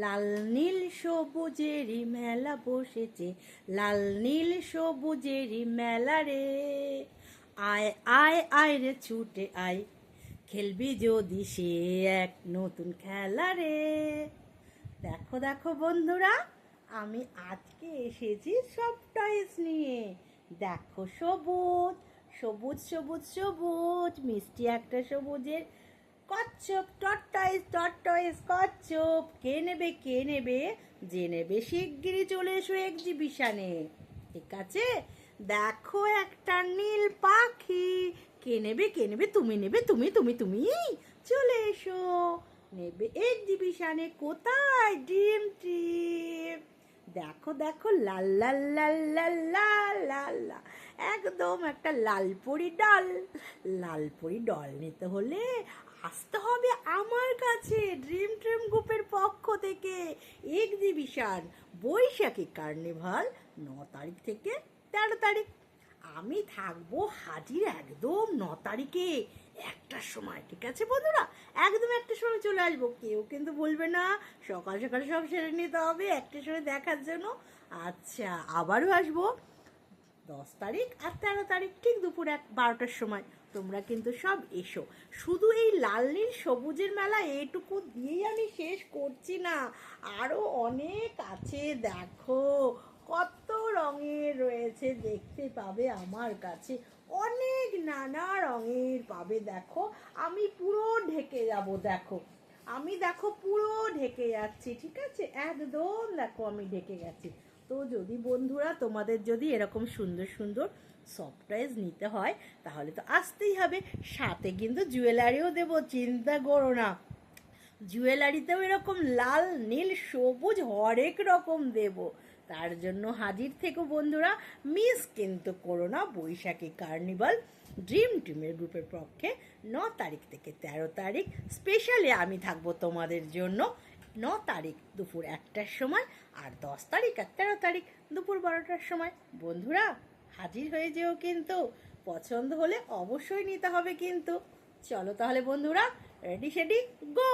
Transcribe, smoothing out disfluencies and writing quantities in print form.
লাল নীল সবুজেরই মেলা বসেছে, লাল নীল সবুজেরই মেলা রে। আয় আয় আয় রে ছুটে আয়, খেলবি যদি সে এক নতুন খেলা রে। দেখো দেখো বন্ধুরা, আমি আজকে এসেছি সব টয়েস নিয়ে। দেখো সবুজ সবুজ সবুজ সবুজ মিষ্টি একটা সবুজের কচ্ছপ, টর্টয়েস টর্টয়েস কচ্ছপ। কে নেবে কে নেবে? যে নেবে শিগগিরই চলে এসো এক্সিবিশনে, ঠিক আছে? দেখো একটা নীল পাখি। কে নেবে কে নেবে? তুমি নেবে, তুমি তুমি তুমি চলে এসো, নেবে এক্সিবিশনে। কোথায়? Dream trip. দেখো দেখো লাল লাল লাল লাল লাল লাল লাল, একদম একটা লালপরি ডল। লালপরি ডল নিতে হলে আসতে হবে আমার কাছে, ড্রিম ট্রিম গ্রুপের পক্ষ থেকে এক্সিবিশন বৈশাখী কার্নিভাল 9 তারিখ থেকে 13 তারিখ। আমি থাকবো হাজির একদম 9 তারিখে 1টার সময়, ঠিক আছে বন্ধুরা? একদম 1টার সময় চলে আসবো, কেউ কিন্তু বলবে না সকাল সকাল সব সেরে নিতে হবে 1টার সময় দেখার জন্য। আচ্ছা, আবারও আসবো 10 তারিখ আর 13 তারিখ ঠিক দুপুর 12টার সময়। তোমরা কিন্তু সব এসো। শুধু এই লাল নীল সবুজের মেলা এইটুকু দিয়েই আমি শেষ করছি না, আরও অনেক আছে। দেখো কত রঙের রয়েছে, দেখতে পাবে আমার কাছে অনেক নানা রঙের পাবে। দেখো আমি পুরো ঢেকে যাব, দেখো আমি দেখো পুরো ঢেকে যাচ্ছি, ঠিক আছে? একদম দেখো আমি ঢেকে গেছি। তো যদি বন্ধুরা তোমাদের যদি এরকম সুন্দর সুন্দর সফটওয়্যার নিতে হয় তাহলে তো আসতেই হবে। সাথে কিন্তু জুয়েলারিও দেবো, চিন্তা করো না। জুয়েলারিতেও এরকম লাল নীল সবুজ হরেক রকম দেব। তার জন্য হাজির থেকো বন্ধুরা, মিস কিন্তু করো না বৈশাখী কার্নিভাল ড্রিম টিমের গ্রুপের পক্ষে 9 তারিখ থেকে 13 তারিখ। স্পেশালি আমি থাকবো তোমাদের জন্য 9 তারিখ দুপুর 1টার সময়, আর 10 তারিখ আর 13 তারিখ দুপুর 12টার সময়। বন্ধুরা হাজির হয়ে যেও কিন্তু, পছন্দ হলে অবশ্যই নিতে হবে কিন্তু। চলো তাহলে বন্ধুরা, রেডি সেডি গো।